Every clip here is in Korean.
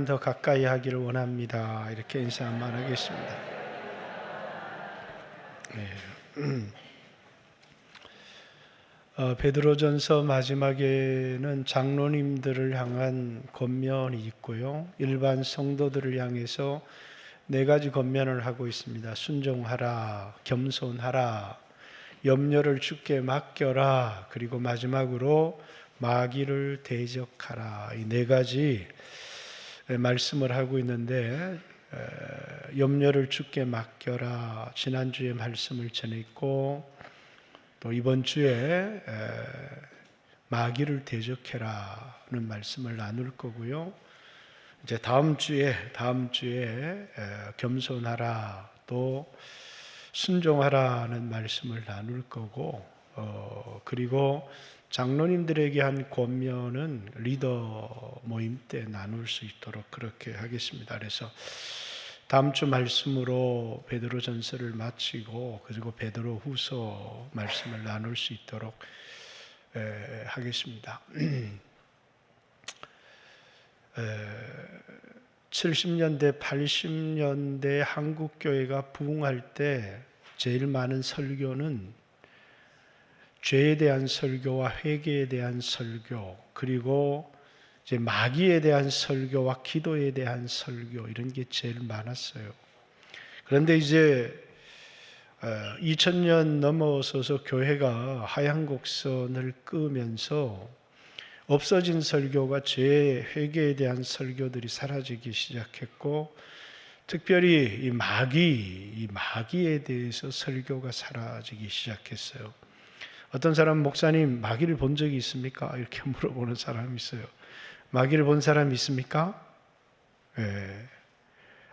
더 가까이 하기를 원합니다. 이렇게 인사 한번 하겠습니다. 베드로전서 마지막에는 장로님들을 향한 권면이 있고요, 일반 성도들을 향해서 네 가지 권면을 하고 있습니다. 순종하라, 겸손하라, 염려를 주께 맡겨라, 그리고 마지막으로 마귀를 대적하라. 이 네 가지 말씀을 하고 있는데, 염려를 주께 맡겨라, 지난주에 말씀을 전했고, 또 이번 주에 마귀를 대적해라는 말씀을 나눌 거고요. 이제 다음 주에 겸손하라, 또 순종하라는 말씀을 나눌 거고, 그리고 장로님들에게 한 권면은 리더 모임 때 나눌 수 있도록 그렇게 하겠습니다. 그래서 다음 주 말씀으로 베드로전서를 마치고, 그리고 베드로후서 말씀을 나눌 수 있도록 하겠습니다. 70년대, 80년대 한국 교회가 부흥할 때 제일 많은 설교는 죄에 대한 설교와 회개에 대한 설교, 그리고 이제 마귀에 대한 설교와 기도에 대한 설교, 이런 게 제일 많았어요. 그런데 이제 2000년 넘어서서 교회가 하얀 곡선을 끄면서 없어진 설교가 죄, 회개에 대한 설교들이 사라지기 시작했고, 특별히 이 마귀에 대해서 설교가 사라지기 시작했어요. 어떤 사람, 목사님 마귀를 본 적이 있습니까? 이렇게 물어보는 사람이 있어요. 마귀를 본 사람이 있습니까?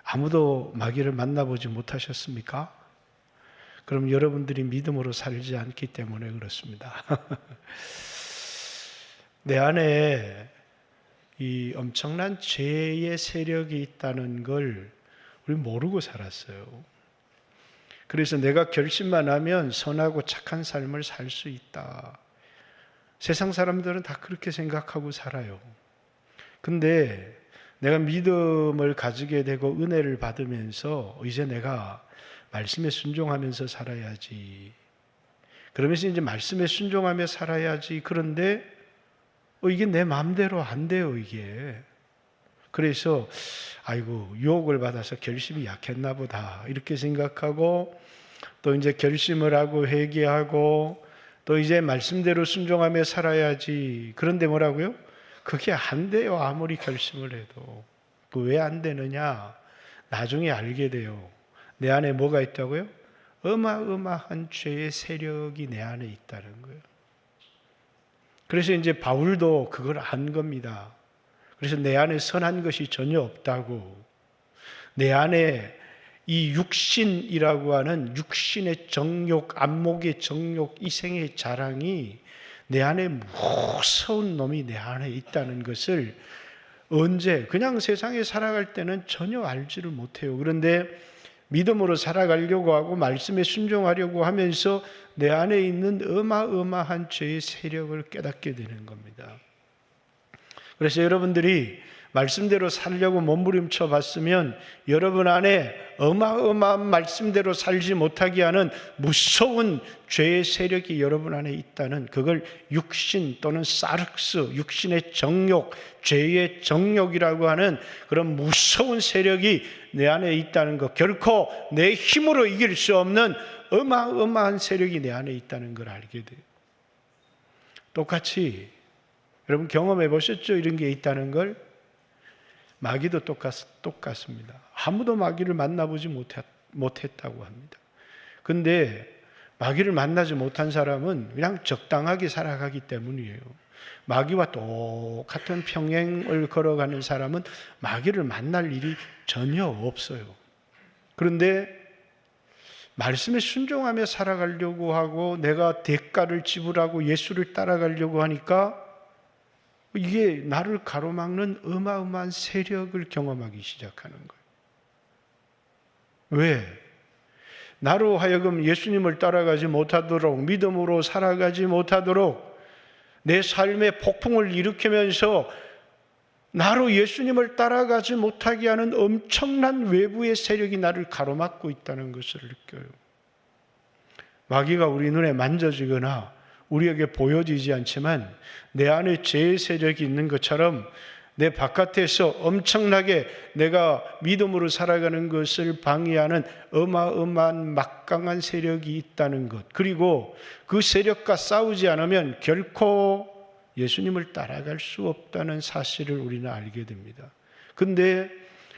아무도 마귀를 만나보지 못하셨습니까? 그럼 여러분들이 믿음으로 살지 않기 때문에 그렇습니다. 내 안에 이 엄청난 죄의 세력이 있다는 걸 우리 모르고 살았어요. 그래서 내가 결심만 하면 선하고 착한 삶을 살 수 있다. 세상 사람들은 다 그렇게 생각하고 살아요. 근데 내가 믿음을 가지게 되고 은혜를 받으면서 이제 내가 말씀에 순종하면서 살아야지. 그러면서 이제 말씀에 순종하며 살아야지. 그런데 이게 내 마음대로 안 돼요, 이게. 그래서 아이고, 유혹을 받아서 결심이 약했나 보다, 이렇게 생각하고, 또 이제 결심을 하고 회개하고, 또 이제 말씀대로 순종하며 살아야지. 그런데 뭐라고요? 그게 안 돼요, 아무리 결심을 해도. 그 왜 안 되느냐? 나중에 알게 돼요. 내 안에 뭐가 있다고요? 어마어마한 죄의 세력이 내 안에 있다는 거예요. 그래서 이제 바울도 그걸 안 겁니다. 그래서 내 안에 선한 것이 전혀 없다고, 내 안에 이 육신이라고 하는 육신의 정욕, 안목의 정욕, 이생의 자랑이 내 안에 무서운 놈이 내 안에 있다는 것을 언제, 그냥 세상에 살아갈 때는 전혀 알지를 못해요. 그런데 믿음으로 살아가려고 하고 말씀에 순종하려고 하면서 내 안에 있는 어마어마한 죄의 세력을 깨닫게 되는 겁니다. 그래서 여러분들이 말씀대로 살려고 몸부림쳐 봤으면 여러분 안에 어마어마한 말씀대로 살지 못하게 하는 무서운 죄의 세력이 여러분 안에 있다는, 그걸 육신 또는 사르크스, 육신의 정욕, 죄의 정욕이라고 하는 그런 무서운 세력이 내 안에 있다는 것, 결코 내 힘으로 이길 수 없는 어마어마한 세력이 내 안에 있다는 걸 알게 돼요. 똑같이 여러분 경험해 보셨죠? 이런 게 있다는 걸. 마귀도 똑같습니다. 아무도 마귀를 만나보지 못했다고 합니다. 근데 마귀를 만나지 못한 사람은 그냥 적당하게 살아가기 때문이에요. 마귀와 똑같은 평행을 걸어가는 사람은 마귀를 만날 일이 전혀 없어요. 그런데 말씀에 순종하며 살아가려고 하고 내가 대가를 지불하고 예수를 따라가려고 하니까 이게 나를 가로막는 어마어마한 세력을 경험하기 시작하는 거예요. 왜? 나로 하여금 예수님을 따라가지 못하도록, 믿음으로 살아가지 못하도록 내 삶에 폭풍을 일으키면서 나로 예수님을 따라가지 못하게 하는 엄청난 외부의 세력이 나를 가로막고 있다는 것을 느껴요. 마귀가 우리 눈에 만져지거나 우리에게 보여지지 않지만 내 안에 죄의 세력이 있는 것처럼 내 바깥에서 엄청나게 내가 믿음으로 살아가는 것을 방해하는 어마어마한 막강한 세력이 있다는 것, 그리고 그 세력과 싸우지 않으면 결코 예수님을 따라갈 수 없다는 사실을 우리는 알게 됩니다. 근데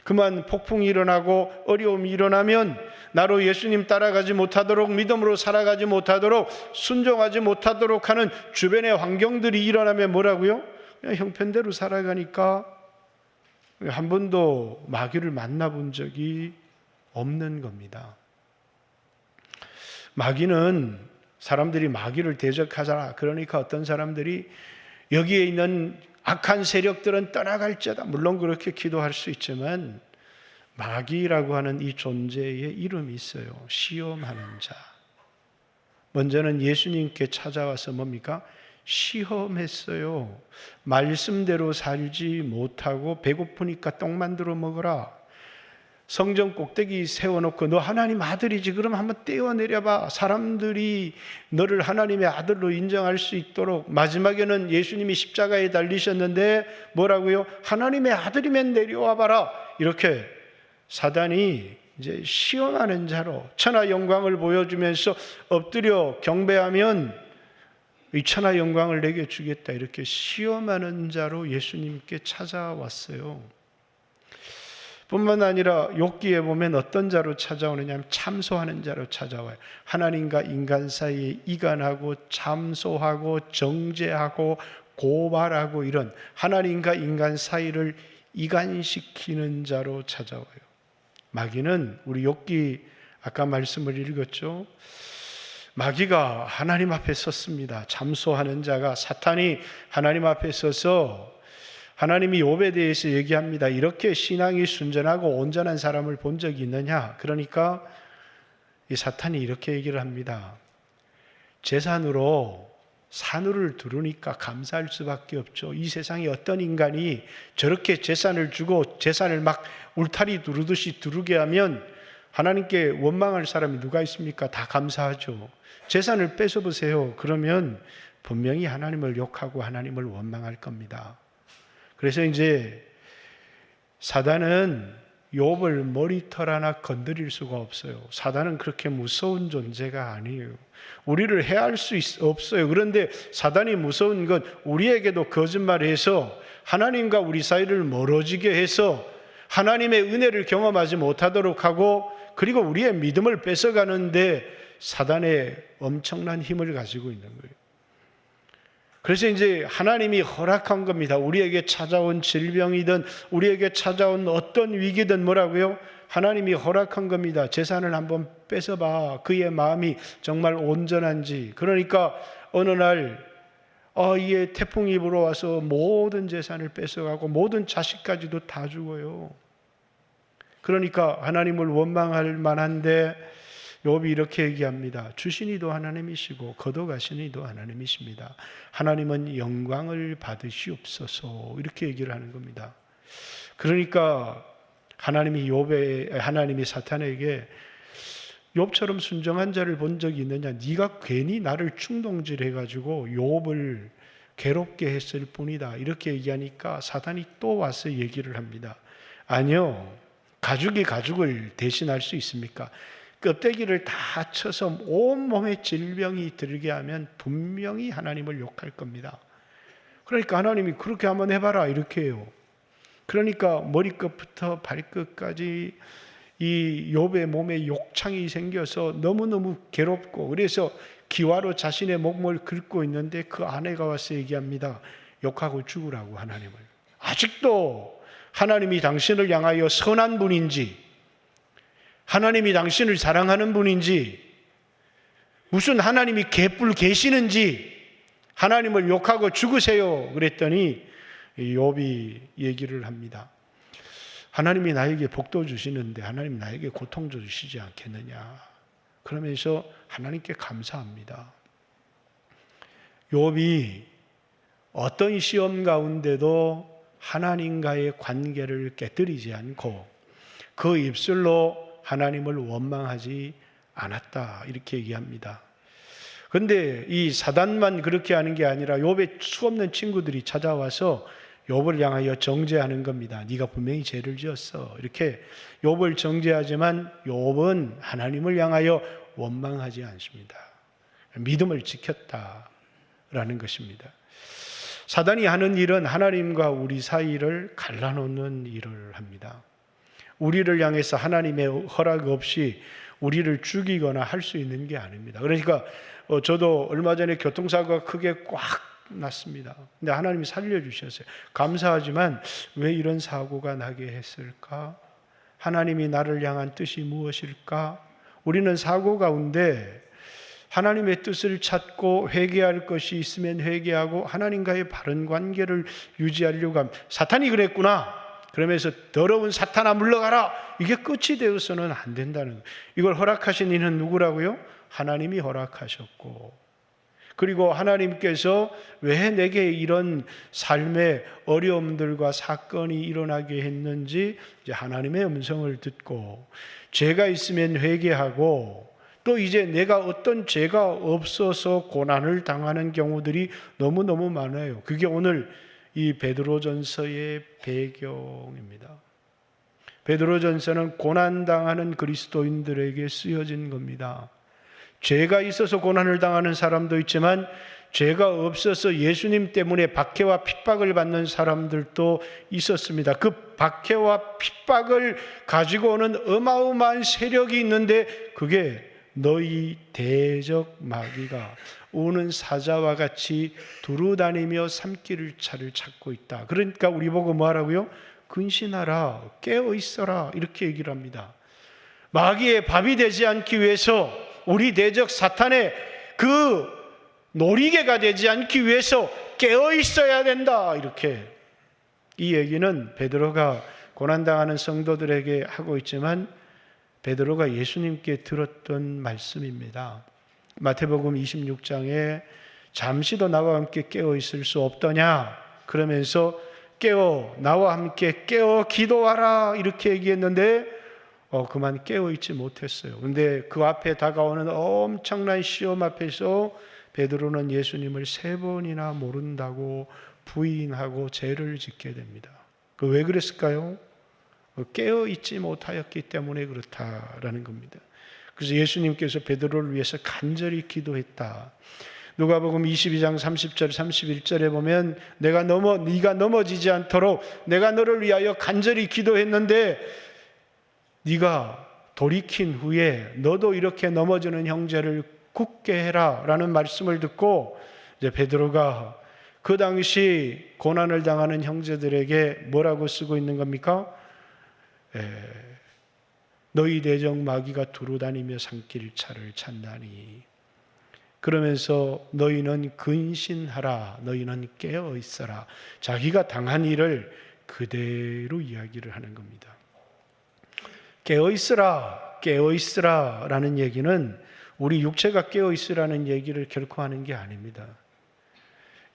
그만 폭풍이 일어나고 어려움이 일어나면 나로 예수님 따라가지 못하도록, 믿음으로 살아가지 못하도록, 순종하지 못하도록 하는 주변의 환경들이 일어나면 뭐라고요? 그냥 형편대로 살아가니까 한 번도 마귀를 만나본 적이 없는 겁니다. 마귀는, 사람들이 마귀를 대적하잖아. 그러니까 어떤 사람들이 여기에 있는 악한 세력들은 떠나갈지어다. 물론 그렇게 기도할 수 있지만 마귀라고 하는 이 존재의 이름이 있어요. 시험하는 자. 먼저는 예수님께 찾아와서 뭡니까? 시험했어요. 말씀대로 살지 못하고 배고프니까 떡 만들어 먹어라. 성전 꼭대기 세워놓고 너 하나님 아들이지? 그럼 한번 떼어내려봐. 사람들이 너를 하나님의 아들로 인정할 수 있도록. 마지막에는 예수님이 십자가에 달리셨는데 뭐라고요? 하나님의 아들이면 내려와 봐라. 이렇게 사단이 이제 시험하는 자로 천하 영광을 보여주면서 엎드려 경배하면 이 천하 영광을 내게 주겠다, 이렇게 시험하는 자로 예수님께 찾아왔어요. 뿐만 아니라 욥기에 보면 어떤 자로 찾아오느냐 하면 참소하는 자로 찾아와요. 하나님과 인간 사이에 이간하고 참소하고 정죄하고 고발하고 이런 하나님과 인간 사이를 이간시키는 자로 찾아와요. 마귀는 우리 욥기 아까 말씀을 읽었죠. 마귀가 하나님 앞에 섰습니다. 참소하는 자가, 사탄이 하나님 앞에 서서 하나님이 욥에 대해서 얘기합니다. 이렇게 신앙이 순전하고 온전한 사람을 본 적이 있느냐? 그러니까 이 사탄이 이렇게 얘기를 합니다. 재산으로 산울을 두르니까 감사할 수밖에 없죠. 이 세상에 어떤 인간이 저렇게 재산을 주고 재산을 막 울타리 두르듯이 두르게 하면 하나님께 원망할 사람이 누가 있습니까? 다 감사하죠. 재산을 뺏어보세요. 그러면 분명히 하나님을 욕하고 하나님을 원망할 겁니다. 그래서 이제 사단은 욥을 머리털 하나 건드릴 수가 없어요. 사단은 그렇게 무서운 존재가 아니에요. 우리를 해할 수 없어요. 그런데 사단이 무서운 건 우리에게도 거짓말해서 하나님과 우리 사이를 멀어지게 해서 하나님의 은혜를 경험하지 못하도록 하고, 그리고 우리의 믿음을 뺏어가는데 사단의 엄청난 힘을 가지고 있는 거예요. 그래서 이제 하나님이 허락한 겁니다. 우리에게 찾아온 질병이든 우리에게 찾아온 어떤 위기든 뭐라고요? 하나님이 허락한 겁니다. 재산을 한번 뺏어봐. 그의 마음이 정말 온전한지. 그러니까 어느 날 이에 태풍이 불어와서 모든 재산을 뺏어가고 모든 자식까지도 다 죽어요. 그러니까 하나님을 원망할 만한데 욥이 이렇게 얘기합니다. 주시니도 하나님이시고 거둬가시니도 하나님이십니다. 하나님은 영광을 받으시옵소서. 이렇게 얘기를 하는 겁니다. 그러니까 하나님이 사탄에게 욥처럼 순정한 자를 본 적이 있느냐? 네가 괜히 나를 충동질해가지고 욥을 괴롭게 했을 뿐이다. 이렇게 얘기하니까 사탄이 또 와서 얘기를 합니다. 아니요. 가죽이 가죽을 대신할 수 있습니까? 껍데기를 다 쳐서 온몸에 질병이 들게 하면 분명히 하나님을 욕할 겁니다. 그러니까 하나님이 그렇게 한번 해봐라 이렇게 해요. 그러니까 머리끝부터 발끝까지 이 욥의 몸에 욕창이 생겨서 너무너무 괴롭고, 그래서 기와로 자신의 몸을 긁고 있는데 그 아내가 와서 얘기합니다. 욕하고 죽으라고 하나님을. 아직도 하나님이 당신을 향하여 선한 분인지, 하나님이 당신을 사랑하는 분인지, 무슨 하나님이 개뿔 계시는지 하나님을 욕하고 죽으세요. 그랬더니 욥이 얘기를 합니다. 하나님이 나에게 복도 주시는데 하나님 나에게 고통 주시지 않겠느냐. 그러면서 하나님께 감사합니다. 욥이 어떤 시험 가운데도 하나님과의 관계를 깨뜨리지 않고 그 입술로 하나님을 원망하지 않았다, 이렇게 얘기합니다. 그런데 이 사단만 그렇게 하는 게 아니라 욥의 수없는 친구들이 찾아와서 욥을 향하여 정죄하는 겁니다. 네가 분명히 죄를 지었어, 이렇게 욥을 정죄하지만 욥은 하나님을 향하여 원망하지 않습니다. 믿음을 지켰다라는 것입니다. 사단이 하는 일은 하나님과 우리 사이를 갈라놓는 일을 합니다. 우리를 향해서 하나님의 허락 없이 우리를 죽이거나 할 수 있는 게 아닙니다. 그러니까 저도 얼마 전에 교통사고가 크게 꽉 났습니다. 근데 하나님이 살려주셨어요. 감사하지만 왜 이런 사고가 나게 했을까? 하나님이 나를 향한 뜻이 무엇일까? 우리는 사고 가운데 하나님의 뜻을 찾고 회개할 것이 있으면 회개하고 하나님과의 바른 관계를 유지하려고 합니다. 사탄이 그랬구나, 그러면서 더러운 사탄아 물러가라, 이게 끝이 되어서는 안 된다는 거예요. 이걸 허락하신 이는 누구라고요? 하나님이 허락하셨고, 그리고 하나님께서 왜 내게 이런 삶의 어려움들과 사건이 일어나게 했는지 이제 하나님의 음성을 듣고 죄가 있으면 회개하고, 또 이제 내가 어떤 죄가 없어서 고난을 당하는 경우들이 너무너무 많아요. 그게 오늘 이 베드로전서의 배경입니다. 베드로전서는 고난당하는 그리스도인들에게 쓰여진 겁니다. 죄가 있어서 고난을 당하는 사람도 있지만 죄가 없어서 예수님 때문에 박해와 핍박을 받는 사람들도 있었습니다. 그 박해와 핍박을 가지고 오는 어마어마한 세력이 있는데 그게 너희 대적 마귀가 우는 사자와 같이 두루다니며 삼킬 차를 찾고 있다. 그러니까 우리 보고 뭐 하라고요? 근신하라, 깨어 있어라, 이렇게 얘기를 합니다. 마귀의 밥이 되지 않기 위해서, 우리 대적 사탄의 그 놀이개가 되지 않기 위해서 깨어 있어야 된다, 이렇게. 이 얘기는 베드로가 고난당하는 성도들에게 하고 있지만 베드로가 예수님께 들었던 말씀입니다. 마태복음 26장에 잠시도 나와 함께 깨어 있을 수 없더냐, 그러면서 나와 함께 깨어 기도하라, 이렇게 얘기했는데 그만 깨어 있지 못했어요. 근데 그 앞에 다가오는 엄청난 시험 앞에서 베드로는 예수님을 3번이나 모른다고 부인하고 죄를 짓게 됩니다. 왜 그랬을까요? 깨어 있지 못하였기 때문에 그렇다라는 겁니다. 그래서 예수님께서 베드로를 위해서 간절히 기도했다. 누가복음 22장 30절 31절에 보면 네가 넘어지지 않도록 내가 너를 위하여 간절히 기도했는데 네가 돌이킨 후에 너도 이렇게 넘어지는 형제를 굳게 해라 라는 말씀을 듣고 이제 베드로가 그 당시 고난을 당하는 형제들에게 뭐라고 쓰고 있는 겁니까? 너희 대적 마귀가 두루다니며 삼킬 차를 찾나니, 그러면서 너희는 근신하라, 너희는 깨어 있어라. 자기가 당한 일을 그대로 이야기를 하는 겁니다. 깨어 있으라 라는 얘기는 우리 육체가 깨어 있으라는 얘기를 결코 하는 게 아닙니다.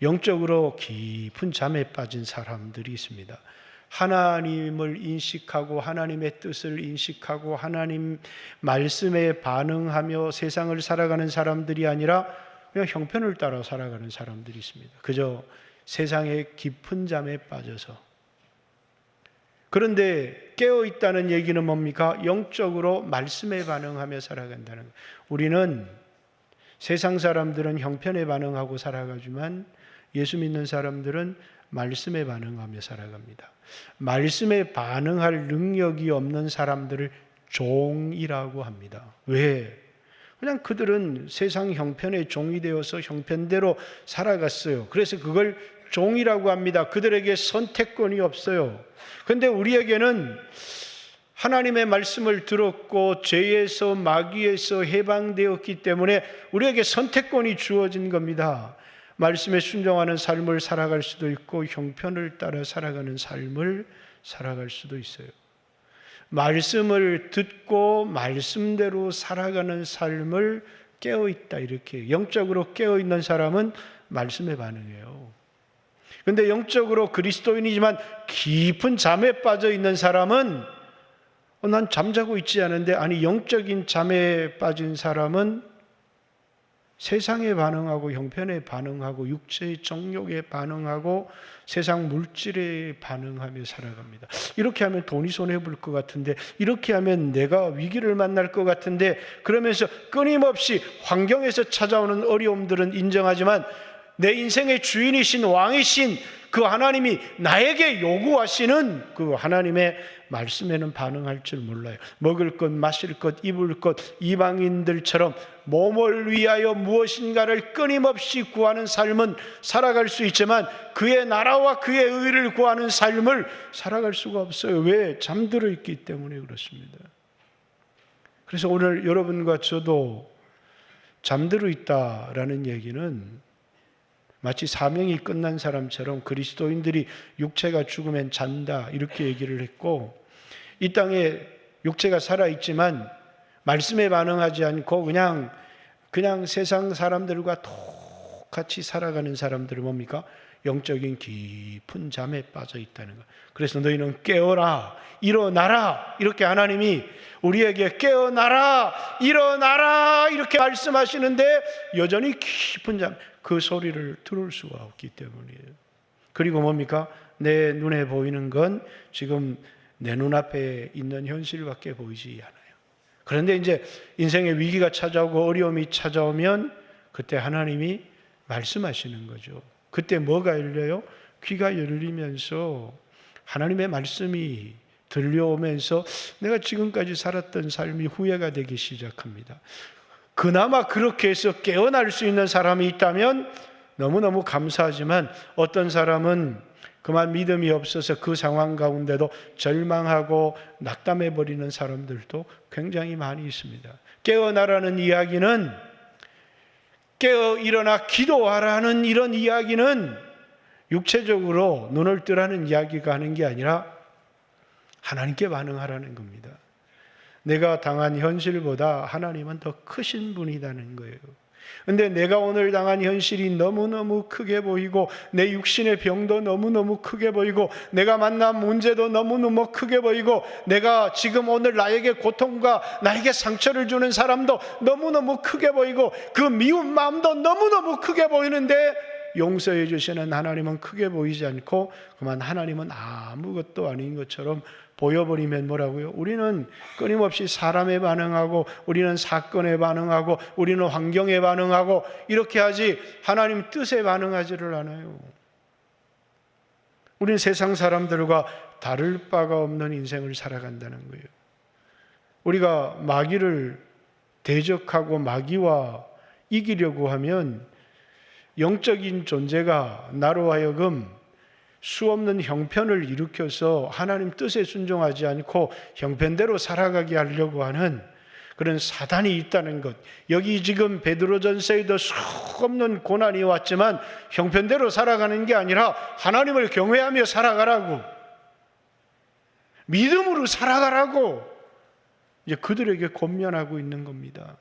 영적으로 깊은 잠에 빠진 사람들이 있습니다. 하나님을 인식하고 하나님의 뜻을 인식하고 하나님 말씀에 반응하며 세상을 살아가는 사람들이 아니라 그냥 형편을 따라 살아가는 사람들이 있습니다. 그저 세상의 깊은 잠에 빠져서. 그런데 깨어있다는 얘기는 뭡니까? 영적으로 말씀에 반응하며 살아간다는 거예요. 우리는 세상 사람들은 형편에 반응하고 살아가지만 예수 믿는 사람들은 말씀에 반응하며 살아갑니다. 말씀에 반응할 능력이 없는 사람들을 종이라고 합니다. 왜? 그냥 그들은 세상 형편의 종이 되어서 형편대로 살아갔어요. 그래서 그걸 종이라고 합니다. 그들에게 선택권이 없어요. 그런데 우리에게는 하나님의 말씀을 들었고 죄에서 마귀에서 해방되었기 때문에 우리에게 선택권이 주어진 겁니다. 말씀에 순종하는 삶을 살아갈 수도 있고 형편을 따라 살아가는 삶을 살아갈 수도 있어요. 말씀을 듣고 말씀대로 살아가는 삶을 깨어있다, 이렇게 영적으로 깨어있는 사람은 말씀에 반응해요. 근데 영적으로 그리스도인이지만 깊은 잠에 빠져 있는 사람은 난 잠자고 있지 않은데, 아니 영적인 잠에 빠진 사람은 세상에 반응하고 형편에 반응하고 육체의 정욕에 반응하고 세상 물질에 반응하며 살아갑니다. 이렇게 하면 돈이 손해볼 것 같은데, 이렇게 하면 내가 위기를 만날 것 같은데, 그러면서 끊임없이 환경에서 찾아오는 어려움들은 인정하지만 내 인생의 주인이신 왕이신 그 하나님이 나에게 요구하시는 그 하나님의 말씀에는 반응할 줄 몰라요. 먹을 것, 마실 것, 입을 것, 이방인들처럼 몸을 위하여 무엇인가를 끊임없이 구하는 삶은 살아갈 수 있지만 그의 나라와 그의 의를 구하는 삶을 살아갈 수가 없어요. 왜? 잠들어 있기 때문에 그렇습니다. 그래서 오늘 여러분과 저도 잠들어 있다라는 얘기는 마치 사명이 끝난 사람처럼 그리스도인들이 육체가 죽으면 잔다 이렇게 얘기를 했고, 이 땅에 육체가 살아있지만 말씀에 반응하지 않고 그냥 세상 사람들과 똑같이 살아가는 사람들은 뭡니까? 영적인 깊은 잠에 빠져 있다는 것. 그래서 너희는 깨어라, 일어나라, 이렇게 하나님이 우리에게 깨어나라, 일어나라 이렇게 말씀하시는데 여전히 깊은 잠, 그 소리를 들을 수가 없기 때문이에요. 그리고 뭡니까? 내 눈에 보이는 건 지금 내 눈앞에 있는 현실밖에 보이지 않아요. 그런데 이제 인생의 위기가 찾아오고 어려움이 찾아오면 그때 하나님이 말씀하시는 거죠. 그때 뭐가 열려요? 귀가 열리면서 하나님의 말씀이 들려오면서 내가 지금까지 살았던 삶이 후회가 되기 시작합니다. 그나마 그렇게 해서 깨어날 수 있는 사람이 있다면 너무너무 감사하지만, 어떤 사람은 그만 믿음이 없어서 그 상황 가운데도 절망하고 낙담해버리는 사람들도 굉장히 많이 있습니다. 깨어나라는 이야기는, 깨어 일어나 기도하라는 이런 이야기는 육체적으로 눈을 뜨라는 이야기가 하는 게 아니라 하나님께 반응하라는 겁니다. 내가 당한 현실보다 하나님은 더 크신 분이라는 거예요. 근데 내가 오늘 당한 현실이 너무너무 크게 보이고 내 육신의 병도 너무너무 크게 보이고 내가 만난 문제도 너무너무 크게 보이고 내가 지금 오늘 나에게 고통과 나에게 상처를 주는 사람도 너무너무 크게 보이고 그 미운 마음도 너무너무 크게 보이는데 용서해 주시는 하나님은 크게 보이지 않고 그만 하나님은 아무것도 아닌 것처럼 보여버리면 뭐라고요? 우리는 끊임없이 사람에 반응하고 우리는 사건에 반응하고 우리는 환경에 반응하고 이렇게 하지 하나님 뜻에 반응하지를 않아요. 우리는 세상 사람들과 다를 바가 없는 인생을 살아간다는 거예요. 우리가 마귀를 대적하고 마귀와 이기려고 하면 영적인 존재가 나로 하여금 수없는 형편을 일으켜서 하나님 뜻에 순종하지 않고 형편대로 살아가게 하려고 하는 그런 사단이 있다는 것. 여기 지금 베드로전서에도 수없는 고난이 왔지만 형편대로 살아가는 게 아니라 하나님을 경외하며 살아가라고, 믿음으로 살아가라고 이제 그들에게 권면하고 있는 겁니다.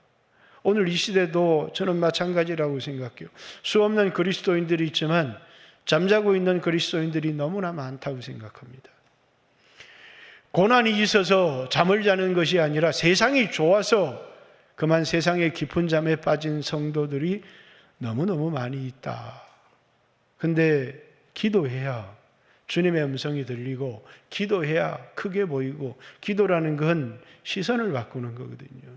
오늘 이 시대도 저는 마찬가지라고 생각해요. 수없는 그리스도인들이 있지만 잠자고 있는 그리스도인들이 너무나 많다고 생각합니다. 고난이 있어서 잠을 자는 것이 아니라 세상이 좋아서 그만 세상의 깊은 잠에 빠진 성도들이 너무너무 많이 있다. 근데 기도해야 주님의 음성이 들리고 기도해야 크게 보이고, 기도라는 건 시선을 바꾸는 거거든요.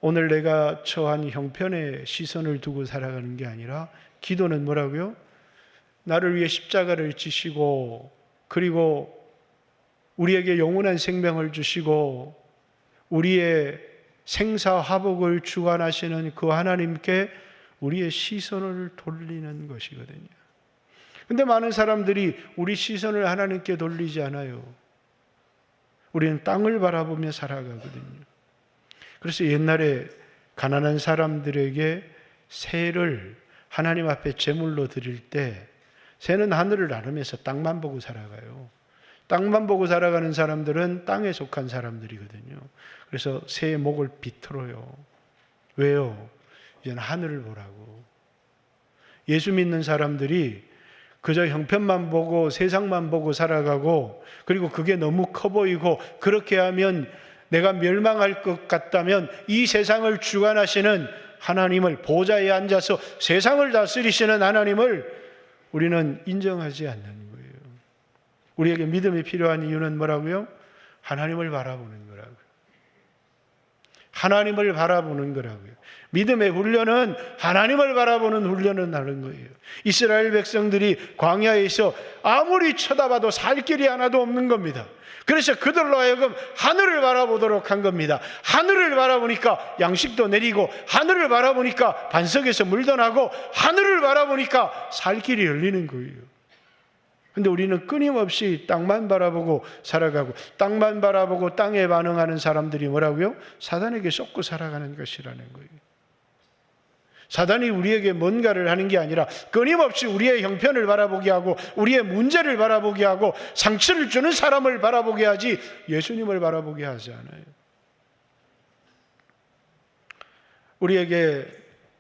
오늘 내가 처한 형편에 시선을 두고 살아가는 게 아니라 기도는 뭐라고요? 나를 위해 십자가를 지시고 그리고 우리에게 영원한 생명을 주시고 우리의 생사화복을 주관하시는 그 하나님께 우리의 시선을 돌리는 것이거든요. 근데 많은 사람들이 우리 시선을 하나님께 돌리지 않아요. 우리는 땅을 바라보며 살아가거든요. 그래서 옛날에 가난한 사람들에게 새를 하나님 앞에 제물로 드릴 때 새는 하늘을 나르면서 땅만 보고 살아가요. 땅만 보고 살아가는 사람들은 땅에 속한 사람들이거든요. 그래서 새의 목을 비틀어요. 왜요? 이제는 하늘을 보라고. 예수 믿는 사람들이 그저 형편만 보고 세상만 보고 살아가고, 그리고 그게 너무 커 보이고, 그렇게 하면 내가 멸망할 것 같다면 이 세상을 주관하시는 하나님을, 보좌에 앉아서 세상을 다스리시는 하나님을 우리는 인정하지 않는 거예요. 우리에게 믿음이 필요한 이유는 뭐라고요? 하나님을 바라보는 거라고요. 하나님을 바라보는 거라고요. 믿음의 훈련은 하나님을 바라보는 훈련을 하는 거예요. 이스라엘 백성들이 광야에서 아무리 쳐다봐도 살 길이 하나도 없는 겁니다. 그래서 그들로 하여금 하늘을 바라보도록 한 겁니다. 하늘을 바라보니까 양식도 내리고, 하늘을 바라보니까 반석에서 물도 나고, 하늘을 바라보니까 살 길이 열리는 거예요. 근데 우리는 끊임없이 땅만 바라보고 살아가고, 땅만 바라보고 땅에 반응하는 사람들이 뭐라고요? 사단에게 쏟고 살아가는 것이라는 거예요. 사단이 우리에게 뭔가를 하는 게 아니라 끊임없이 우리의 형편을 바라보게 하고, 우리의 문제를 바라보게 하고, 상처를 주는 사람을 바라보게 하지 예수님을 바라보게 하지 않아요. 우리에게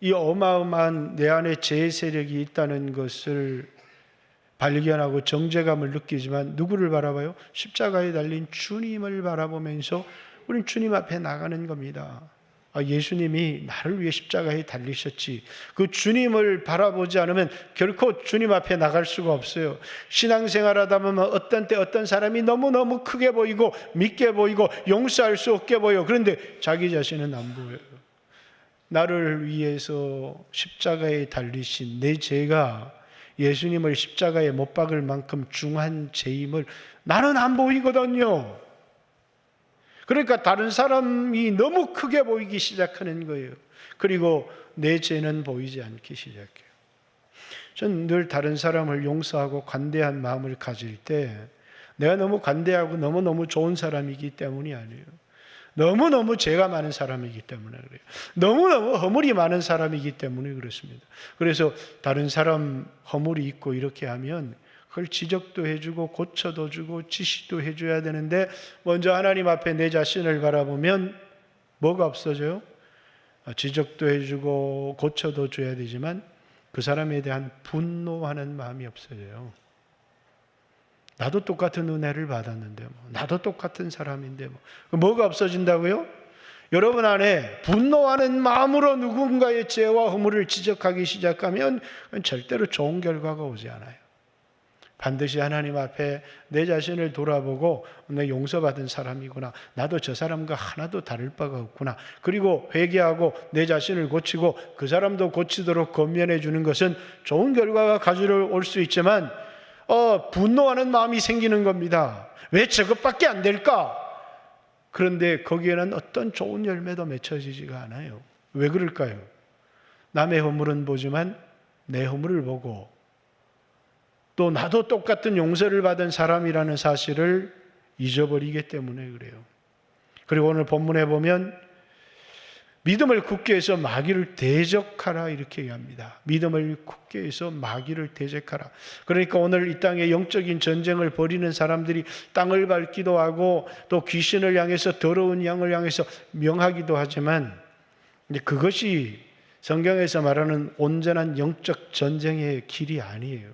이 어마어마한 내 안에 죄의 세력이 있다는 것을 발견하고 정죄감을 느끼지만 누구를 바라봐요? 십자가에 달린 주님을 바라보면서 우리는 주님 앞에 나가는 겁니다. 예수님이 나를 위해 십자가에 달리셨지. 그 주님을 바라보지 않으면 결코 주님 앞에 나갈 수가 없어요. 신앙생활하다 보면 어떤 때 어떤 사람이 너무너무 크게 보이고 믿게 보이고 용서할 수 없게 보여. 그런데 자기 자신은 안 보여요. 나를 위해서 십자가에 달리신 내 죄가 예수님을 십자가에 못 박을 만큼 중한 죄임을 나는 안 보이거든요. 그러니까 다른 사람이 너무 크게 보이기 시작하는 거예요. 그리고 내 죄는 보이지 않기 시작해요. 저는 늘 다른 사람을 용서하고 관대한 마음을 가질 때 내가 너무 관대하고 너무너무 좋은 사람이기 때문이 아니에요. 너무너무 죄가 많은 사람이기 때문에 그래요. 너무너무 허물이 많은 사람이기 때문에 그렇습니다. 그래서 다른 사람 허물이 있고 이렇게 하면 그걸 지적도 해주고 고쳐도 주고 지시도 해줘야 되는데, 먼저 하나님 앞에 내 자신을 바라보면 뭐가 없어져요? 지적도 해주고 고쳐도 줘야 되지만 그 사람에 대한 분노하는 마음이 없어져요. 나도 똑같은 은혜를 받았는데 나도 똑같은 사람인데 뭐가 없어진다고요? 여러분 안에 분노하는 마음으로 누군가의 죄와 허물을 지적하기 시작하면 절대로 좋은 결과가 오지 않아요. 반드시 하나님 앞에 내 자신을 돌아보고 내 용서받은 사람이구나, 나도 저 사람과 하나도 다를 바가 없구나, 그리고 회개하고 내 자신을 고치고 그 사람도 고치도록 권면해 주는 것은 좋은 결과가 가지러 올 수 있지만 분노하는 마음이 생기는 겁니다. 왜 저것밖에 안 될까? 그런데 거기에는 어떤 좋은 열매도 맺혀지지가 않아요. 왜 그럴까요? 남의 허물은 보지만 내 허물을 보고 또 나도 똑같은 용서를 받은 사람이라는 사실을 잊어버리기 때문에 그래요. 그리고 오늘 본문에 보면 믿음을 굳게 해서 마귀를 대적하라 이렇게 얘기합니다. 믿음을 굳게 해서 마귀를 대적하라. 그러니까 오늘 이 땅에 영적인 전쟁을 벌이는 사람들이 땅을 밟기도 하고 또 귀신을 향해서, 더러운 양을 향해서 명하기도 하지만, 근데 그것이 성경에서 말하는 온전한 영적 전쟁의 길이 아니에요.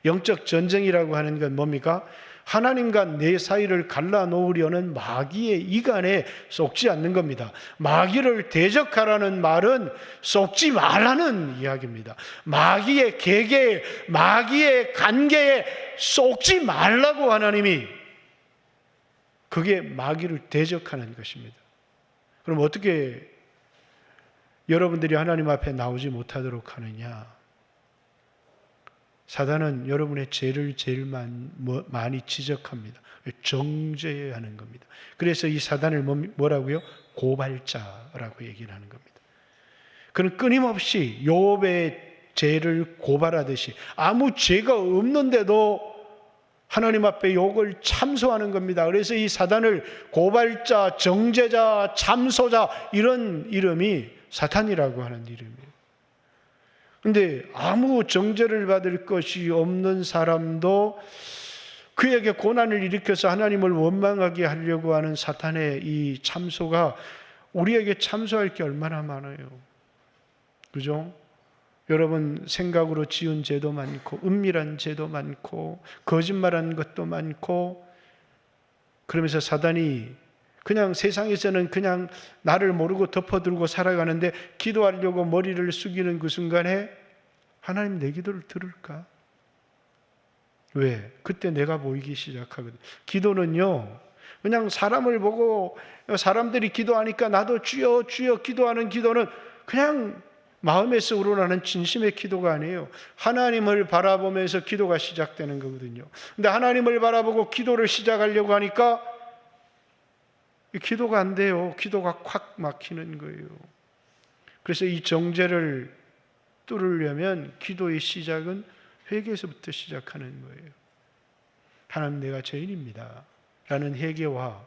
영적 전쟁이라고 하는 건 뭡니까? 하나님과 내 사이를 갈라놓으려는 마귀의 이간에 속지 않는 겁니다. 마귀를 대적하라는 말은 속지 말라는 이야기입니다. 마귀의 계계에, 마귀의 관계에 속지 말라고 하나님이, 그게 마귀를 대적하는 것입니다. 그럼 어떻게 여러분들이 하나님 앞에 나오지 못하도록 하느냐? 사단은 여러분의 죄를 제일 많이 지적합니다. 정죄해야 하는 겁니다. 그래서 이 사단을 뭐라고요? 고발자라고 얘기를 하는 겁니다. 그는 끊임없이 욥의 죄를 고발하듯이 아무 죄가 없는데도 하나님 앞에 욕을 참소하는 겁니다. 그래서 이 사단을 고발자, 정죄자, 참소자, 이런 이름이 사탄이라고 하는 이름이에요. 그런데 아무 정죄를 받을 것이 없는 사람도 그에게 고난을 일으켜서 하나님을 원망하게 하려고 하는 사탄의 이 참소가 우리에게 참소할 게 얼마나 많아요. 그죠? 여러분 생각으로 지은 죄도 많고 은밀한 죄도 많고 거짓말한 것도 많고, 그러면서 사단이 그냥 세상에서는 그냥 나를 모르고 덮어두고 살아가는데 기도하려고 머리를 숙이는 그 순간에 하나님 내 기도를 들을까? 왜? 그때 내가 보이기 시작하거든. 기도는요, 그냥 사람을 보고 사람들이 기도하니까 나도 주여 주여 기도하는 기도는 그냥 마음에서 우러나는 진심의 기도가 아니에요. 하나님을 바라보면서 기도가 시작되는 거거든요. 근데 하나님을 바라보고 기도를 시작하려고 하니까 기도가 안 돼요. 기도가 콱 막히는 거예요. 그래서 이 정죄를 뚫으려면 기도의 시작은 회개에서부터 시작하는 거예요. 하나님, 내가 죄인입니다 라는 회개와,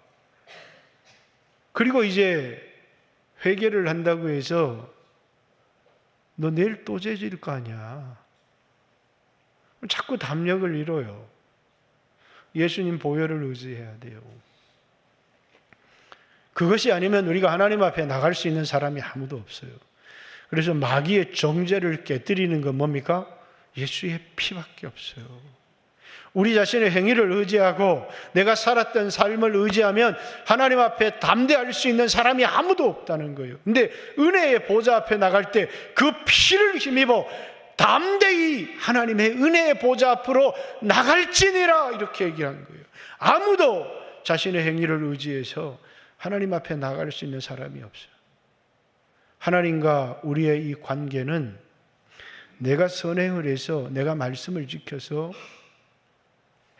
그리고 이제 회개를 한다고 해서 너 내일 또 죄 지을 거 아니야. 자꾸 담력을 잃어요. 예수님 보혈을 의지해야 돼요. 그것이 아니면 우리가 하나님 앞에 나갈 수 있는 사람이 아무도 없어요. 그래서 마귀의 정죄를 깨뜨리는 건 뭡니까? 예수의 피밖에 없어요. 우리 자신의 행위를 의지하고 내가 살았던 삶을 의지하면 하나님 앞에 담대할 수 있는 사람이 아무도 없다는 거예요. 근데 은혜의 보좌 앞에 나갈 때 그 피를 힘입어 담대히 하나님의 은혜의 보좌 앞으로 나갈지니라, 이렇게 얘기한 거예요. 아무도 자신의 행위를 의지해서 하나님 앞에 나갈 수 있는 사람이 없어요. 하나님과 우리의 이 관계는 내가 선행을 해서 내가 말씀을 지켜서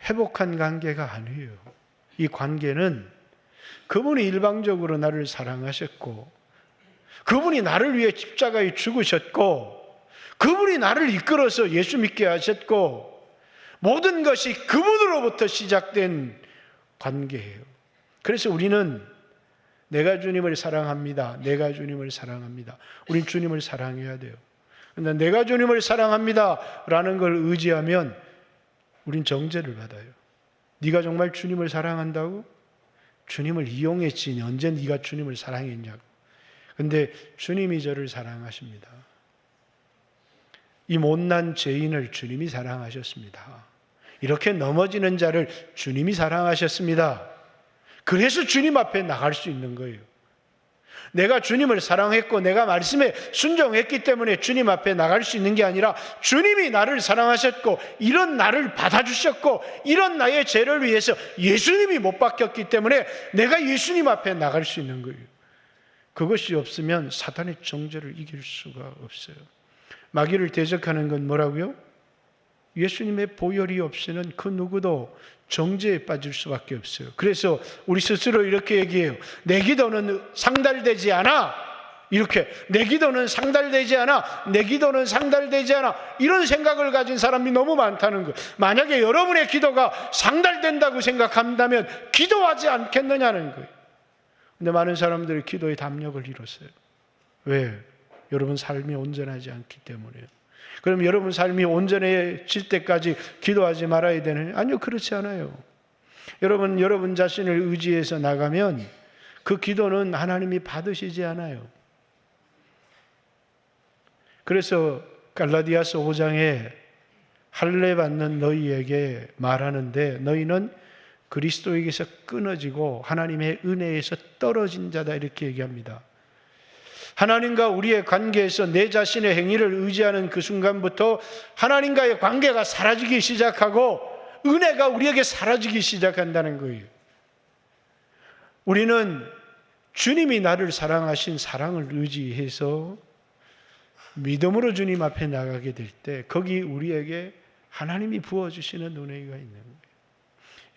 회복한 관계가 아니에요. 이 관계는 그분이 일방적으로 나를 사랑하셨고, 그분이 나를 위해 십자가에 죽으셨고, 그분이 나를 이끌어서 예수 믿게 하셨고, 모든 것이 그분으로부터 시작된 관계예요. 그래서 우리는 내가 주님을 사랑합니다. 내가 주님을 사랑합니다. 우린 주님을 사랑해야 돼요. 그런데 내가 주님을 사랑합니다 라는 걸 의지하면 우린 정죄를 받아요. 네가 정말 주님을 사랑한다고? 주님을 이용했지 언제 네가 주님을 사랑했냐고. 근데 주님이 저를 사랑하십니다. 이 못난 죄인을 주님이 사랑하셨습니다. 이렇게 넘어지는 자를 주님이 사랑하셨습니다. 그래서 주님 앞에 나갈 수 있는 거예요. 내가 주님을 사랑했고 내가 말씀에 순종했기 때문에 주님 앞에 나갈 수 있는 게 아니라 주님이 나를 사랑하셨고 이런 나를 받아주셨고 이런 나의 죄를 위해서 예수님이 못 박혔기 때문에 내가 예수님 앞에 나갈 수 있는 거예요. 그것이 없으면 사탄의 정죄를 이길 수가 없어요. 마귀를 대적하는 건 뭐라고요? 예수님의 보혈이 없이는 그 누구도 정죄에 빠질 수밖에 없어요. 그래서 우리 스스로 이렇게 얘기해요. 내 기도는 상달되지 않아. 이렇게 내 기도는 상달되지 않아. 내 기도는 상달되지 않아. 이런 생각을 가진 사람이 너무 많다는 거예요. 만약에 여러분의 기도가 상달된다고 생각한다면 기도하지 않겠느냐는 거예요. 근데 많은 사람들이 기도의 담력을 잃었어요. 왜? 여러분 삶이 온전하지 않기 때문에요. 그럼 여러분 삶이 온전해질 때까지 기도하지 말아야 되는? 아니요, 그렇지 않아요. 여러분 자신을 의지해서 나가면 그 기도는 하나님이 받으시지 않아요. 그래서 갈라디아서 5장에 할례 받는 너희에게 말하는데 너희는 그리스도에게서 끊어지고 하나님의 은혜에서 떨어진 자다, 이렇게 얘기합니다. 하나님과 우리의 관계에서 내 자신의 행위를 의지하는 그 순간부터 하나님과의 관계가 사라지기 시작하고 은혜가 우리에게 사라지기 시작한다는 거예요. 우리는 주님이 나를 사랑하신 사랑을 의지해서 믿음으로 주님 앞에 나가게 될 때 거기 우리에게 하나님이 부어주시는 은혜가 있는 거예요.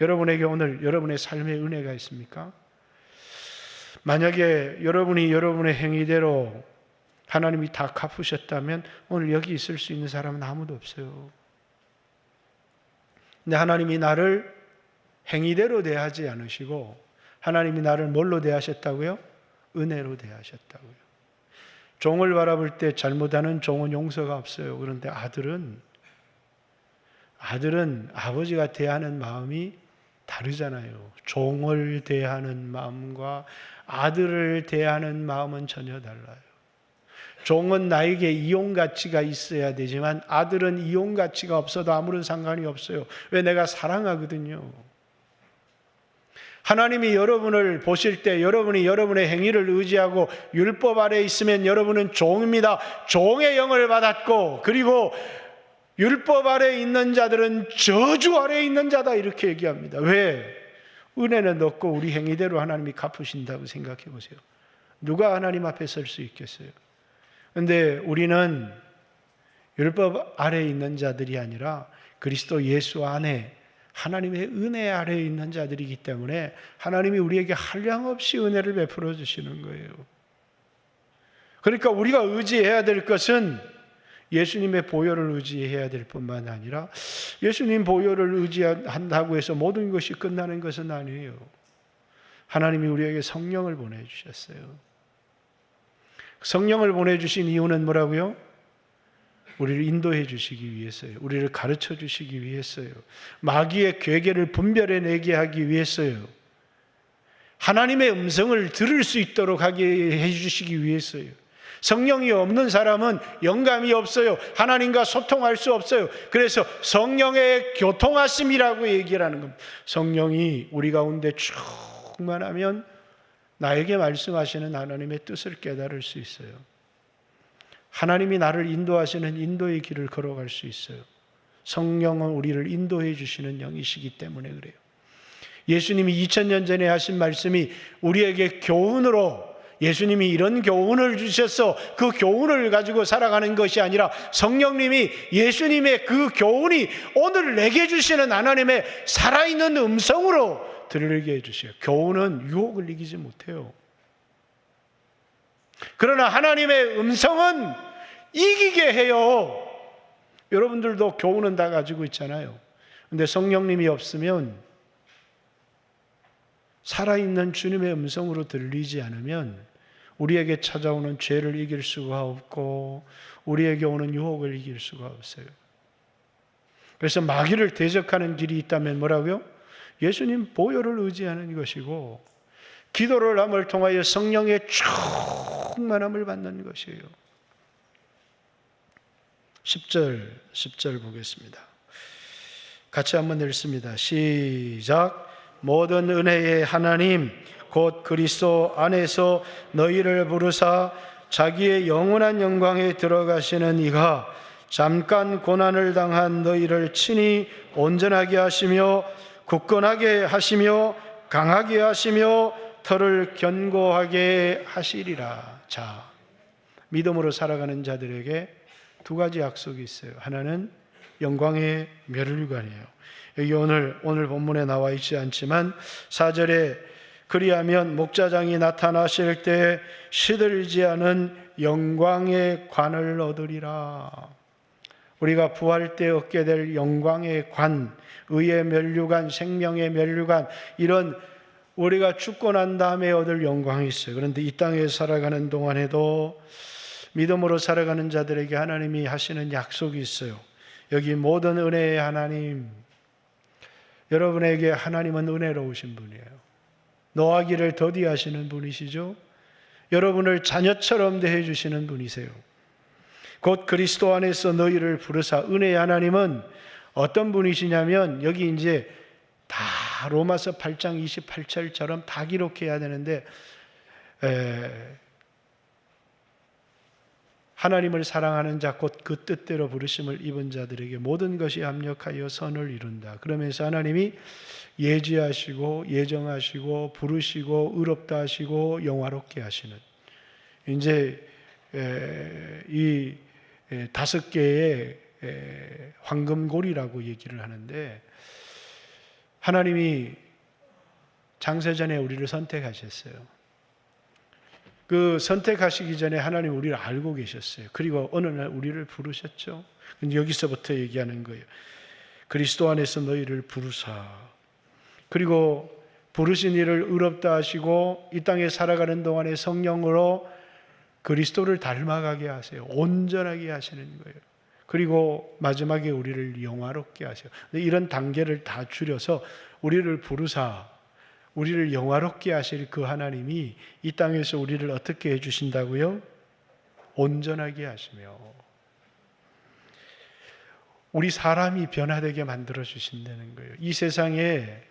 여러분에게 오늘 여러분의 삶의 은혜가 있습니까? 만약에 여러분이 여러분의 행위대로 하나님이 다 갚으셨다면 오늘 여기 있을 수 있는 사람은 아무도 없어요. 근데 하나님이 나를 행위대로 대하지 않으시고 하나님이 나를 뭘로 대하셨다고요? 은혜로 대하셨다고요. 종을 바라볼 때 잘못하는 종은 용서가 없어요. 그런데 아들은 아버지가 대하는 마음이 다르잖아요. 종을 대하는 마음과 아들을 대하는 마음은 전혀 달라요. 종은 나에게 이용 가치가 있어야 되지만 아들은 이용 가치가 없어도 아무런 상관이 없어요. 왜? 내가 사랑하거든요. 하나님이 여러분을 보실 때 여러분이 여러분의 행위를 의지하고 율법 아래 있으면 여러분은 종입니다. 종의 영을 받았고, 그리고 율법 아래 있는 자들은 저주 아래 있는 자다, 이렇게 얘기합니다. 왜? 은혜는 없고 우리 행위대로 하나님이 갚으신다고 생각해 보세요. 누가 하나님 앞에 설 수 있겠어요? 그런데 우리는 율법 아래 있는 자들이 아니라 그리스도 예수 안에 하나님의 은혜 아래에 있는 자들이기 때문에 하나님이 우리에게 한량없이 은혜를 베풀어 주시는 거예요. 그러니까 우리가 의지해야 될 것은 예수님의 보혈을 의지해야 될 뿐만 아니라 예수님 보혈을 의지한다고 해서 모든 것이 끝나는 것은 아니에요. 하나님이 우리에게 성령을 보내주셨어요. 성령을 보내주신 이유는 뭐라고요? 우리를 인도해 주시기 위해서요. 우리를 가르쳐 주시기 위해서요. 마귀의 괴계를 분별해내게 하기 위해서요. 하나님의 음성을 들을 수 있도록 하게 해주시기 위해서요. 성령이 없는 사람은 영감이 없어요. 하나님과 소통할 수 없어요. 그래서 성령의 교통하심이라고 얘기를 하는 겁니다. 성령이 우리 가운데 충만하면 나에게 말씀하시는 하나님의 뜻을 깨달을 수 있어요. 하나님이 나를 인도하시는 인도의 길을 걸어갈 수 있어요. 성령은 우리를 인도해 주시는 영이시기 때문에 그래요. 예수님이 2000년 전에 하신 말씀이 우리에게 교훈으로, 예수님이 이런 교훈을 주셔서 그 교훈을 가지고 살아가는 것이 아니라 성령님이 예수님의 그 교훈이 오늘 내게 주시는 하나님의 살아있는 음성으로 들리게 해주세요. 교훈은 유혹을 이기지 못해요. 그러나 하나님의 음성은 이기게 해요. 여러분들도 교훈은 다 가지고 있잖아요. 그런데 성령님이 없으면, 살아있는 주님의 음성으로 들리지 않으면 우리에게 찾아오는 죄를 이길 수가 없고 우리에게 오는 유혹을 이길 수가 없어요. 그래서 마귀를 대적하는 길이 있다면 뭐라고요? 예수님 보혈을 의지하는 것이고 기도를 함을 통하여 성령의 충만함을 받는 것이에요. 10절 보겠습니다. 같이 한번 읽습니다. 시작. 모든 은혜의 하나님 곧 그리스도 안에서 너희를 부르사 자기의 영원한 영광에 들어가시는 이가 잠깐 고난을 당한 너희를 친히 온전하게 하시며 굳건하게 하시며 강하게 하시며 털을 견고하게 하시리라. 자, 믿음으로 살아가는 자들에게 두 가지 약속이 있어요. 하나는 영광의 멸류관이에요. 여기 오늘 본문에 나와 있지 않지만 4절에 그리하면 목자장이 나타나실 때 시들지 않은 영광의 관을 얻으리라. 우리가 부활 때 얻게 될 영광의 관, 의의 멸류관, 생명의 멸류관, 이런 우리가 죽고 난 다음에 얻을 영광이 있어요. 그런데 이 땅에 살아가는 동안에도 믿음으로 살아가는 자들에게 하나님이 하시는 약속이 있어요. 여기 모든 은혜의 하나님, 여러분에게 하나님은 은혜로우신 분이에요. 노하기를 더디하시는 분이시죠. 여러분을 자녀처럼 대해주시는 분이세요. 곧 그리스도 안에서 너희를 부르사. 은혜의 하나님은 어떤 분이시냐면 여기 이제 다 로마서 8장 28절처럼 다 기록해야 되는데 하나님을 사랑하는 자 곧 그 뜻대로 부르심을 입은 자들에게 모든 것이 합력하여 선을 이룬다. 그러면서 하나님이 예지하시고 예정하시고 부르시고 의롭다 하시고 영화롭게 하시는, 이제 이 5개의 황금고리라고 얘기를 하는데, 하나님이 장세전에 우리를 선택하셨어요. 그 선택하시기 전에 하나님 우리를 알고 계셨어요. 그리고 어느 날 우리를 부르셨죠. 근데 여기서부터 얘기하는 거예요. 그리스도 안에서 너희를 부르사. 그리고 부르신 이를 의롭다 하시고 이 땅에 살아가는 동안에 성령으로 그리스도를 닮아가게 하세요. 온전하게 하시는 거예요. 그리고 마지막에 우리를 영화롭게 하세요. 이런 단계를 다 줄여서 우리를 부르사, 우리를 영화롭게 하실 그 하나님이 이 땅에서 우리를 어떻게 해주신다고요? 온전하게 하시며 우리 사람이 변화되게 만들어 주신다는 거예요. 이 세상에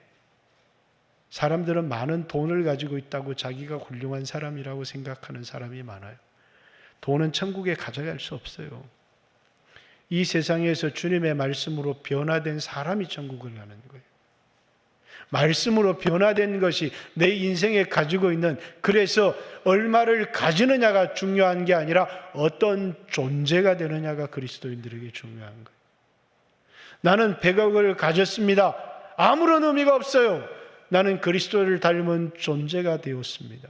사람들은 많은 돈을 가지고 있다고 자기가 훌륭한 사람이라고 생각하는 사람이 많아요. 돈은 천국에 가져갈 수 없어요. 이 세상에서 주님의 말씀으로 변화된 사람이 천국을 가는 거예요. 말씀으로 변화된 것이 내 인생에 가지고 있는, 그래서 얼마를 가지느냐가 중요한 게 아니라 어떤 존재가 되느냐가 그리스도인들에게 중요한 거예요. 나는 100억을 가졌습니다. 아무런 의미가 없어요. 나는 그리스도를 닮은 존재가 되었습니다.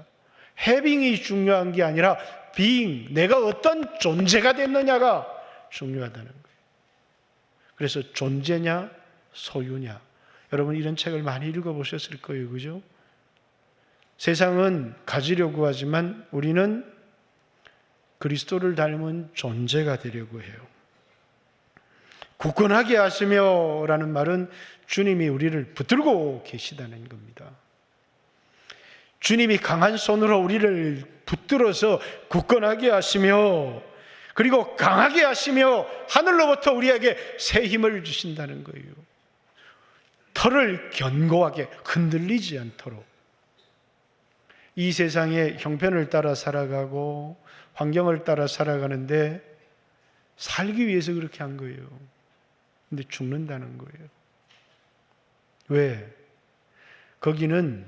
해빙이 중요한 게 아니라 being, 내가 어떤 존재가 됐느냐가 중요하다는 거예요. 그래서 존재냐 소유냐, 여러분 이런 책을 많이 읽어보셨을 거예요. 그죠? 세상은 가지려고 하지만 우리는 그리스도를 닮은 존재가 되려고 해요. 굳건하게 하시며 라는 말은 주님이 우리를 붙들고 계시다는 겁니다. 주님이 강한 손으로 우리를 붙들어서 굳건하게 하시며, 그리고 강하게 하시며 하늘로부터 우리에게 새 힘을 주신다는 거예요. 털을 견고하게 흔들리지 않도록. 이 세상의 형편을 따라 살아가고 환경을 따라 살아가는데 살기 위해서 그렇게 한 거예요. 근데 죽는다는 거예요. 왜? 거기는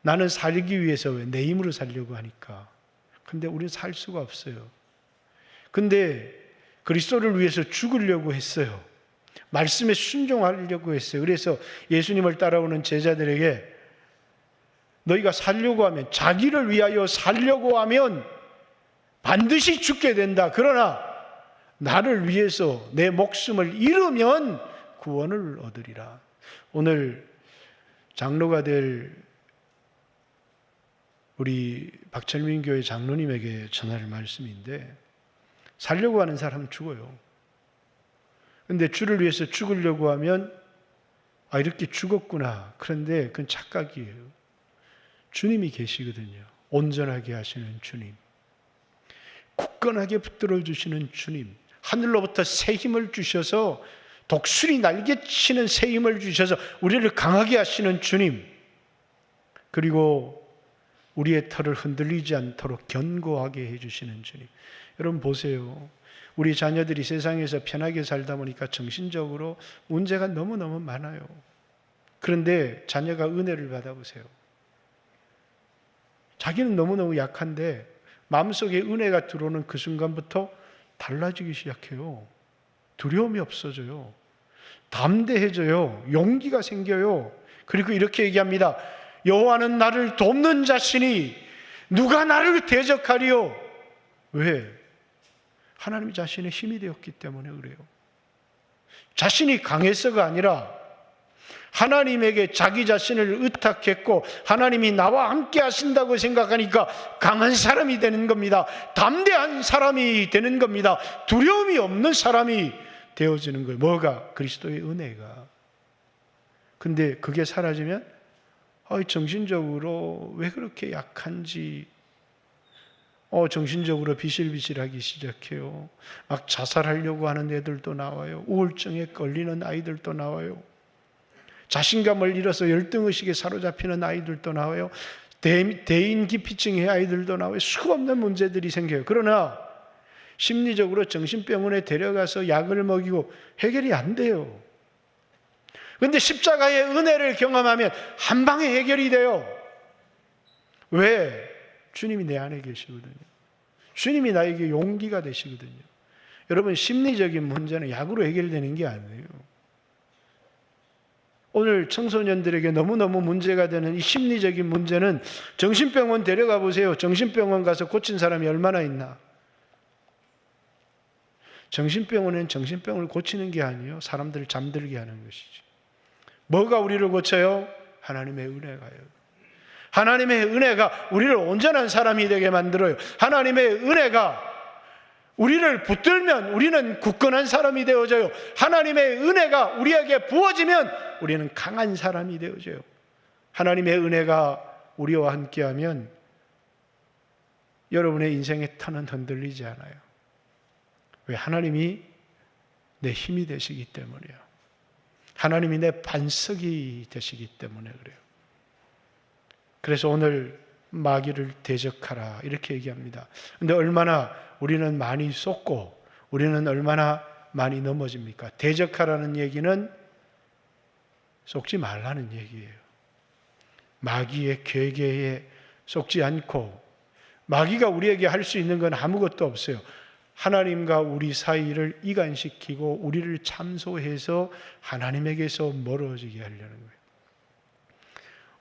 나는 살기 위해서 왜? 내 힘으로 살려고 하니까. 근데 우리는 살 수가 없어요. 근데 그리스도를 위해서 죽으려고 했어요. 말씀에 순종하려고 했어요. 그래서 예수님을 따라오는 제자들에게 너희가 살려고 하면, 자기를 위하여 살려고 하면 반드시 죽게 된다. 그러나 나를 위해서 내 목숨을 잃으면 구원을 얻으리라. 오늘 장로가 될 우리 박철민 교회 장로님에게 전할 말씀인데, 살려고 하는 사람은 죽어요. 근데 주를 위해서 죽으려고 하면 이렇게 죽었구나. 그런데 그건 착각이에요. 주님이 계시거든요. 온전하게 하시는 주님, 굳건하게 붙들어 주시는 주님, 하늘로부터 새 힘을 주셔서, 독수리 날개치는 새 힘을 주셔서 우리를 강하게 하시는 주님, 그리고 우리의 털을 흔들리지 않도록 견고하게 해주시는 주님. 여러분 보세요. 우리 자녀들이 세상에서 편하게 살다 보니까 정신적으로 문제가 너무너무 많아요. 그런데 자녀가 은혜를 받아보세요. 자기는 너무너무 약한데 마음속에 은혜가 들어오는 그 순간부터 달라지기 시작해요. 두려움이 없어져요. 담대해져요. 용기가 생겨요. 그리고 이렇게 얘기합니다. 여호와는 나를 돕는 자시니 누가 나를 대적하리요? 왜? 하나님이 자신의 힘이 되었기 때문에 그래요. 자신이 강해서가 아니라 하나님에게 자기 자신을 의탁했고 하나님이 나와 함께 하신다고 생각하니까 강한 사람이 되는 겁니다. 담대한 사람이 되는 겁니다. 두려움이 없는 사람이 되어지는 거예요. 뭐가? 그리스도의 은혜가. 근데 그게 사라지면 정신적으로 왜 그렇게 약한지, 정신적으로 비실비실하기 시작해요. 막 자살하려고 하는 애들도 나와요. 우울증에 걸리는 아이들도 나와요. 자신감을 잃어서 열등의식에 사로잡히는 아이들도 나와요. 대인기피증의 아이들도 나와요. 수없는 문제들이 생겨요. 그러나 심리적으로 정신병원에 데려가서 약을 먹이고 해결이 안 돼요. 그런데 십자가의 은혜를 경험하면 한 방에 해결이 돼요. 왜? 주님이 내 안에 계시거든요. 주님이 나에게 용기가 되시거든요. 여러분, 심리적인 문제는 약으로 해결되는 게 아니에요. 오늘 청소년들에게 너무너무 문제가 되는 이 심리적인 문제는 정신병원 데려가 보세요. 정신병원 가서 고친 사람이 얼마나 있나? 정신병원은 정신병을 고치는 게 아니에요. 사람들을 잠들게 하는 것이지. 뭐가 우리를 고쳐요? 하나님의 은혜가요. 하나님의 은혜가 우리를 온전한 사람이 되게 만들어요. 하나님의 은혜가 우리를 붙들면 우리는 굳건한 사람이 되어져요. 하나님의 은혜가 우리에게 부어지면 우리는 강한 사람이 되어져요. 하나님의 은혜가 우리와 함께하면 여러분의 인생의 터는 흔들리지 않아요. 왜? 하나님이 내 힘이 되시기 때문이에요. 하나님이 내 반석이 되시기 때문에 그래요. 그래서 오늘 마귀를 대적하라 이렇게 얘기합니다. 근데 얼마나 우리는 많이 쏟고 우리는 얼마나 많이 넘어집니까? 대적하라는 얘기는 속지 말라는 얘기예요. 마귀의 괴계에 속지 않고, 마귀가 우리에게 할 수 있는 건 아무것도 없어요. 하나님과 우리 사이를 이간시키고 우리를 참소해서 하나님에게서 멀어지게 하려는 거예요.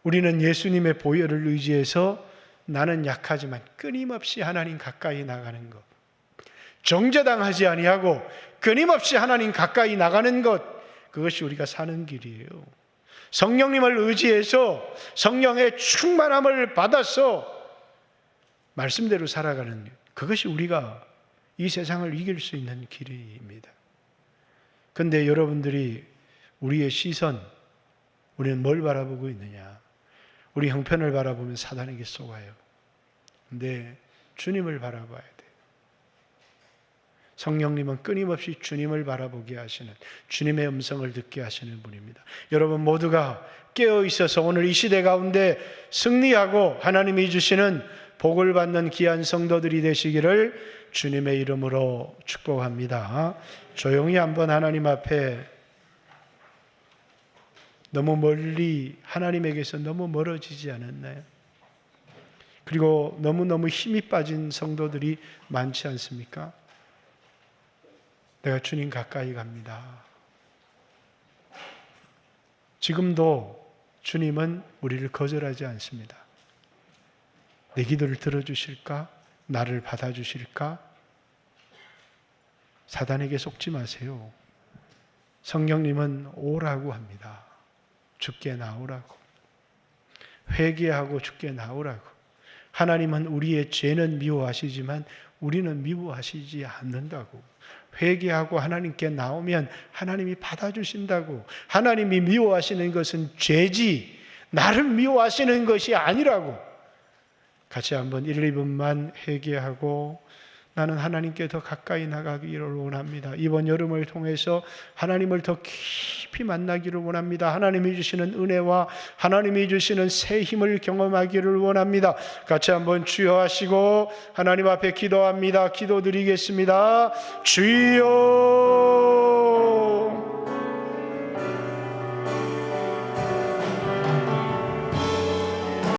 우리는 예수님의 보혈을 의지해서 나는 약하지만 끊임없이 하나님 가까이 나가는 것, 정죄당하지 아니하고 끊임없이 하나님 가까이 나가는 것, 그것이 우리가 사는 길이에요. 성령님을 의지해서 성령의 충만함을 받아서 말씀대로 살아가는 것, 그것이 우리가 이 세상을 이길 수 있는 길입니다. 그런데 여러분들이 우리의 시선, 우리는 뭘 바라보고 있느냐? 우리 형편을 바라보면 사단에게 속아요. 근데 주님을 바라봐야 돼요. 성령님은 끊임없이 주님을 바라보게 하시는, 주님의 음성을 듣게 하시는 분입니다. 여러분 모두가 깨어 있어서 오늘 이 시대 가운데 승리하고 하나님이 주시는 복을 받는 귀한 성도들이 되시기를 주님의 이름으로 축복합니다. 조용히 한번 하나님 앞에, 너무 멀리 하나님에게서 너무 멀어지지 않았나요? 그리고 너무너무 힘이 빠진 성도들이 많지 않습니까? 내가 주님 가까이 갑니다. 지금도 주님은 우리를 거절하지 않습니다. 내 기도를 들어주실까? 나를 받아주실까? 사단에게 속지 마세요. 성령님은 오라고 합니다. 주께 나오라고. 회개하고 주께 나오라고. 하나님은 우리의 죄는 미워하시지만 우리는 미워하시지 않는다고. 회개하고 하나님께 나오면 하나님이 받아주신다고. 하나님이 미워하시는 것은 죄지 나를 미워하시는 것이 아니라고. 같이 한번 1, 2분만 회개하고 나는 하나님께 더 가까이 나가기를 원합니다. 이번 여름을 통해서 하나님을 더 깊이 만나기를 원합니다. 하나님이 주시는 은혜와 하나님이 주시는 새 힘을 경험하기를 원합니다. 같이 한번 주여 하시고 하나님 앞에 기도합니다. 기도드리겠습니다. 주여